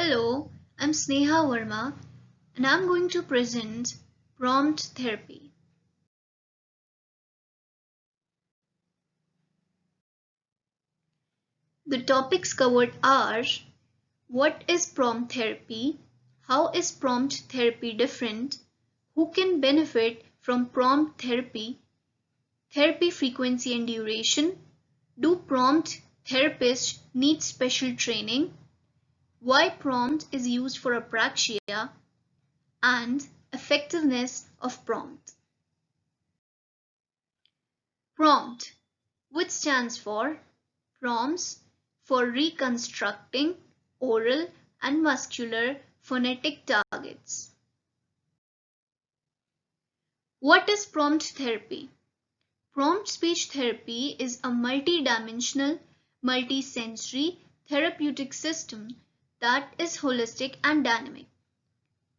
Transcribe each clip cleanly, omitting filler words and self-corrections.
Hello, I'm Sneha Verma and I'm going to present prompt therapy. The topics covered are: what is prompt therapy, how is prompt therapy different, who can benefit from prompt therapy, therapy frequency and duration, do prompt therapists need special training, why prompt is used for apraxia, and effectiveness of prompt. Prompt, which stands for prompts for reconstructing oral and muscular phonetic targets. What is prompt therapy? Prompt speech therapy is a multi-dimensional, multi-sensory therapeutic system that is holistic and dynamic.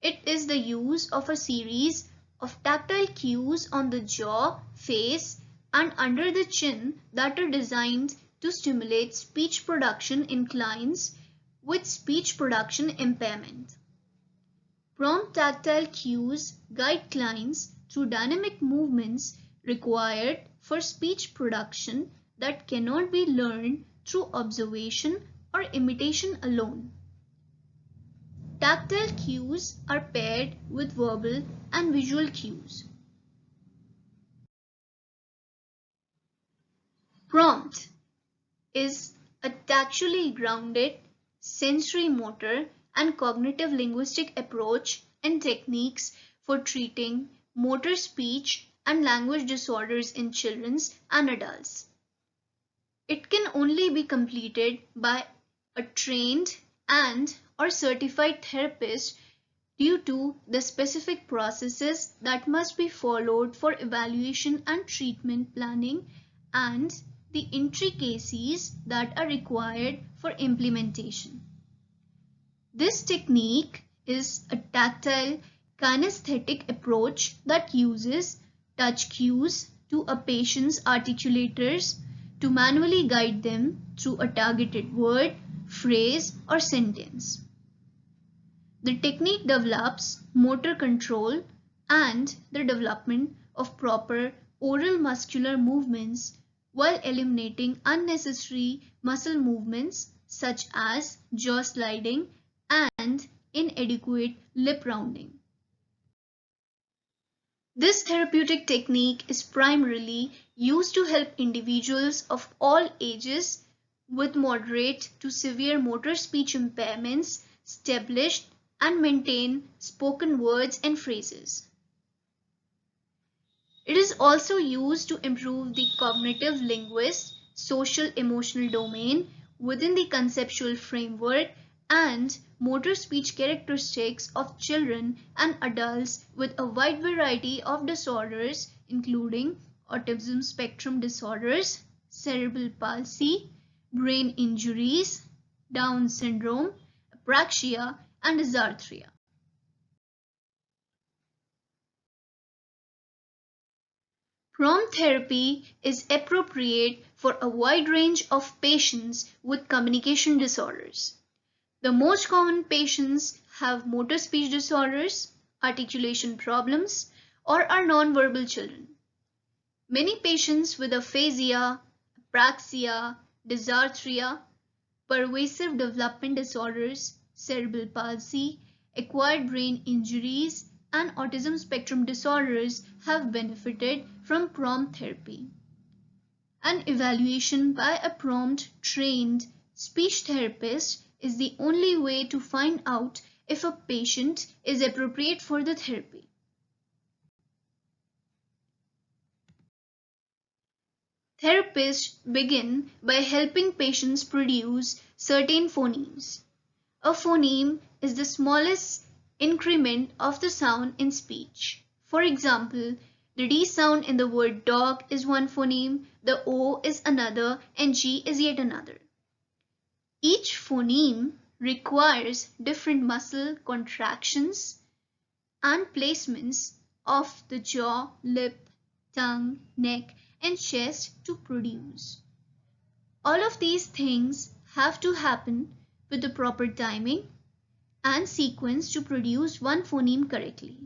It is the use of a series of tactile cues on the jaw, face, and under the chin that are designed to stimulate speech production in clients with speech production impairment. Prompt tactile cues guide clients through dynamic movements required for speech production that cannot be learned through observation or imitation alone. Tactile cues are paired with verbal and visual cues. Prompt is a tactually grounded sensory motor and cognitive linguistic approach and techniques for treating motor speech and language disorders in children and adults. It can only be completed by a trained and or certified therapist due to the specific processes that must be followed for evaluation and treatment planning and the intricacies that are required for implementation. This technique is a tactile kinesthetic approach that uses touch cues to a patient's articulators to manually guide them through a targeted word, phrase, or sentence. The technique develops motor control and the development of proper oral muscular movements while eliminating unnecessary muscle movements such as jaw sliding and inadequate lip rounding. This therapeutic technique is primarily used to help individuals of all ages with moderate to severe motor speech impairments establish and maintain spoken words and phrases. It is also used to improve the cognitive linguist social emotional domain within the conceptual framework and motor speech characteristics of children and adults with a wide variety of disorders including autism spectrum disorders, cerebral palsy, brain injuries, Down syndrome, apraxia, and dysarthria. Prompt therapy is appropriate for a wide range of patients with communication disorders. The most common patients have motor speech disorders, articulation problems, or are nonverbal children. Many patients with aphasia, apraxia, dysarthria, pervasive development disorders, cerebral palsy, acquired brain injuries, and autism spectrum disorders have benefited from prompt therapy. An evaluation by a prompt trained speech therapist is the only way to find out if a patient is appropriate for the therapy. Therapists begin by helping patients produce certain phonemes. A phoneme is the smallest increment of the sound in speech. For example, the D sound in the word dog is one phoneme, the O is another, and G is yet another. Each phoneme requires different muscle contractions and placements of the jaw, lip, tongue, neck, and chest to produce. All of these things have to happen with the proper timing, and sequence to produce one phoneme correctly.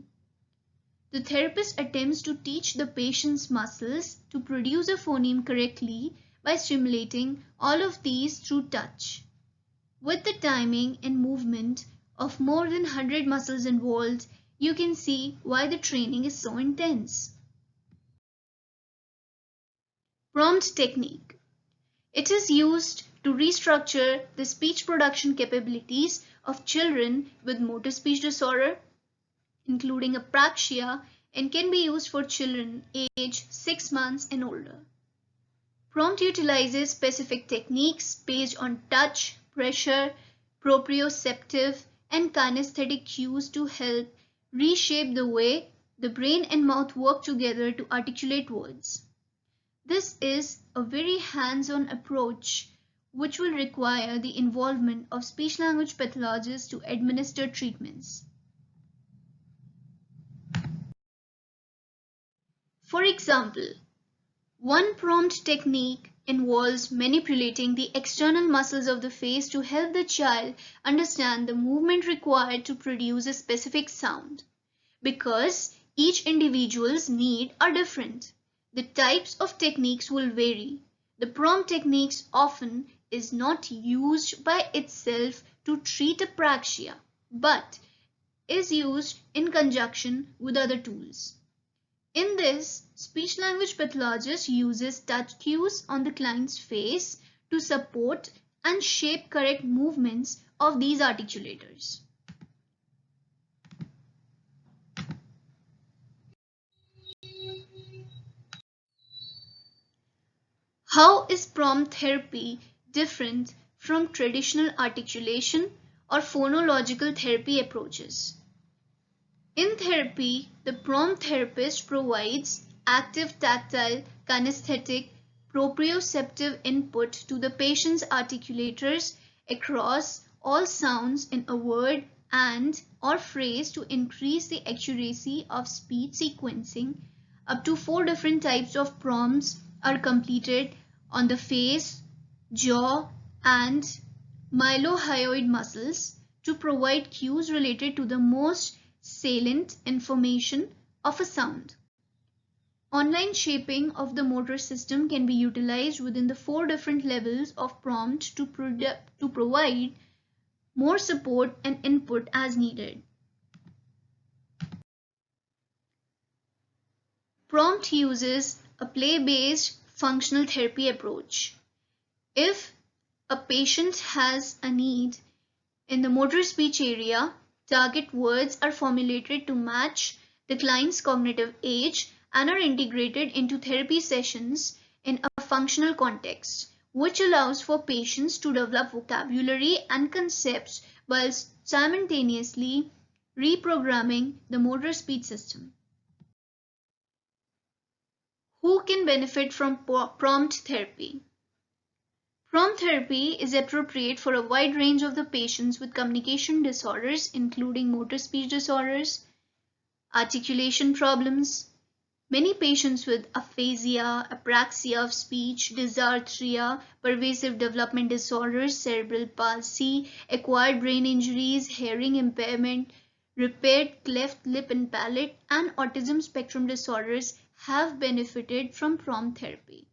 The therapist attempts to teach the patient's muscles to produce a phoneme correctly by stimulating all of these through touch. With the timing and movement of more than 100 muscles involved, you can see why the training is so intense. Prompt technique. It is used to restructure the speech production capabilities of children with motor speech disorder, including apraxia, and can be used for children aged 6 months and older. Prompt utilizes specific techniques based on touch, pressure, proprioceptive, and kinesthetic cues to help reshape the way the brain and mouth work together to articulate words. This is a very hands-on approach which will require the involvement of speech-language pathologists to administer treatments. For example, one prompt technique involves manipulating the external muscles of the face to help the child understand the movement required to produce a specific sound. Because each individual's needs are different, the types of techniques will vary. The prompt techniques often is not used by itself to treat apraxia, but is used in conjunction with other tools. In this, speech-language pathologist uses touch cues on the client's face to support and shape correct movements of these articulators. How is prompt therapy different from traditional articulation or phonological therapy approaches? In therapy, the prompt therapist provides active tactile, kinesthetic, proprioceptive input to the patient's articulators across all sounds in a word and/or phrase to increase the accuracy of speech sequencing. Up to 4 different types of prompts are completed on the face, jaw, and mylohyoid muscles to provide cues related to the most salient information of a sound. Online shaping of the motor system can be utilized within the 4 different levels of prompt to provide more support and input as needed. Prompt uses a play-based functional therapy approach. If a patient has a need in the motor speech area, target words are formulated to match the client's cognitive age and are integrated into therapy sessions in a functional context, which allows for patients to develop vocabulary and concepts while simultaneously reprogramming the motor speech system. Who can benefit from prompt therapy? Prompt therapy is appropriate for a wide range of the patients with communication disorders, including motor speech disorders, articulation problems. Many patients with aphasia, apraxia of speech, dysarthria, pervasive development disorders, cerebral palsy, acquired brain injuries, hearing impairment, repaired cleft lip and palate, and autism spectrum disorders have benefited from prompt therapy.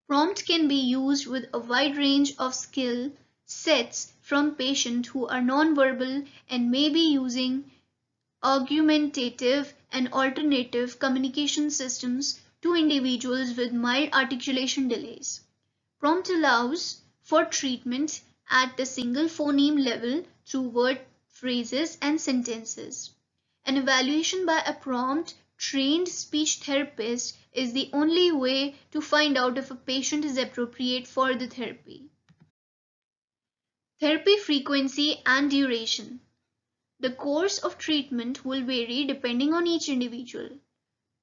Prompt can be used with a wide range of skill sets from patients who are nonverbal and may be using augmentative and alternative communication systems to individuals with mild articulation delays. Prompt allows for treatment at the single phoneme level through word phrases and sentences. An evaluation by a prompt trained speech therapist is the only way to find out if a patient is appropriate for the therapy. Therapy frequency and duration. The course of treatment will vary depending on each individual.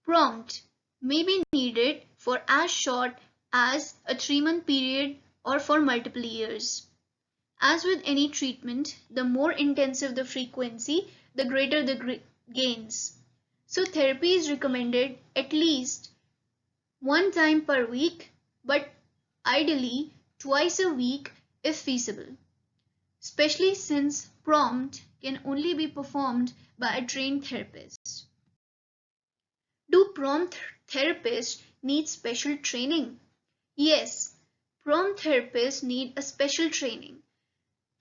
Prompt may be needed for as short as a 3-month period or for multiple years. As with any treatment, the more intensive the frequency, the greater the gains. So therapy is recommended at least 1 time per week, but ideally twice a week if feasible. especially since prompt can only be performed by a trained therapist. Do prompt therapists need special training? Yes, prompt therapists need a special training.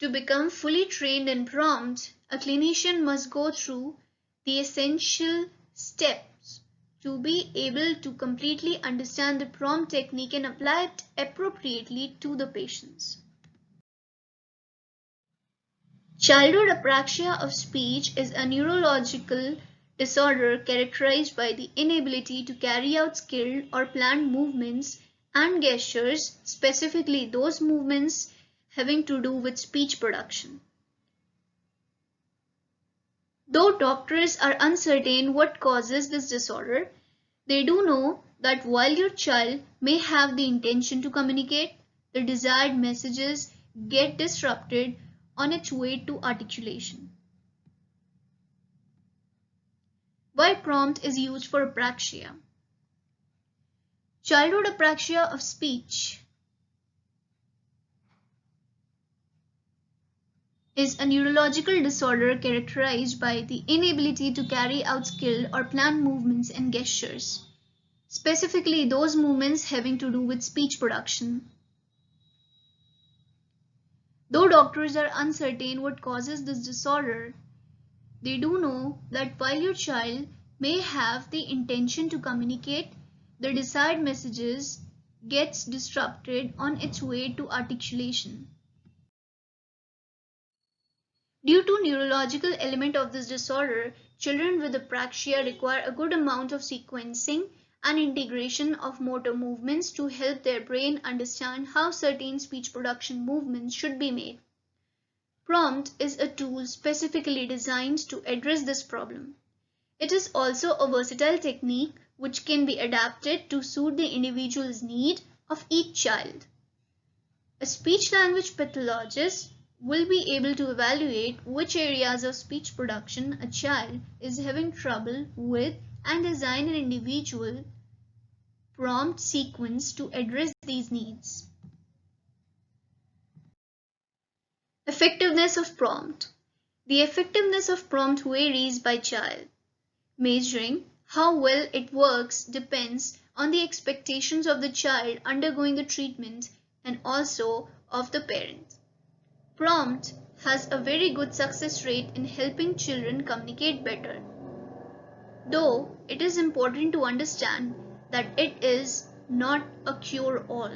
To become fully trained in prompt, a clinician must go through the essential steps to be able to completely understand the prompt technique and apply it appropriately to the patients. Childhood apraxia of speech is a neurological disorder characterized by the inability to carry out skilled or planned movements and gestures, specifically those movements having to do with speech production. Though doctors are uncertain what causes this disorder, they do know that while your child may have the intention to communicate, the desired messages get disrupted on its way to articulation. Why prompt is used for apraxia? Childhood apraxia of speech is a neurological disorder characterized by the inability to carry out skilled or planned movements and gestures, specifically those movements having to do with speech production. Though doctors are uncertain what causes this disorder, they do know that while your child may have the intention to communicate, the desired messages gets disrupted on its way to articulation. Due to neurological element of this disorder, children with apraxia require a good amount of sequencing and integration of motor movements to help their brain understand how certain speech production movements should be made. Prompt is a tool specifically designed to address this problem. It is also a versatile technique which can be adapted to suit the individual's need of each child. A speech-language pathologist will be able to evaluate which areas of speech production a child is having trouble with and design an individual prompt sequence to address these needs. Effectiveness of prompt. The effectiveness of prompt varies by child. Measuring how well it works depends on the expectations of the child undergoing the treatment and also of the parent. Prompt has a very good success rate in helping children communicate better, though it is important to understand that it is not a cure-all.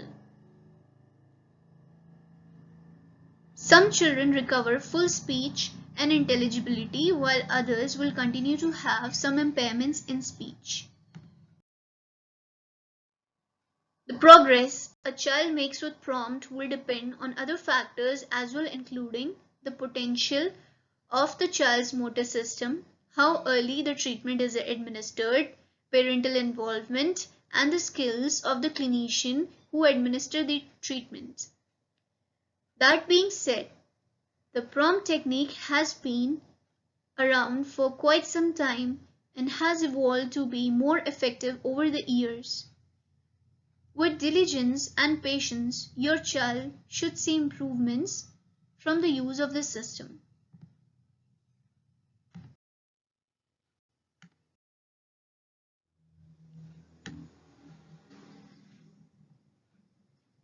Some children recover full speech and intelligibility while others will continue to have some impairments in speech. The progress a child makes with prompt will depend on other factors as well, including the potential of the child's motor system, how early the treatment is administered, parental involvement, and the skills of the clinician who administer the treatment. That being said, the prompt technique has been around for quite some time and has evolved to be more effective over the years. With diligence and patience, your child should see improvements from the use of this system.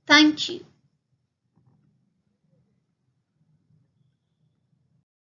Thank you.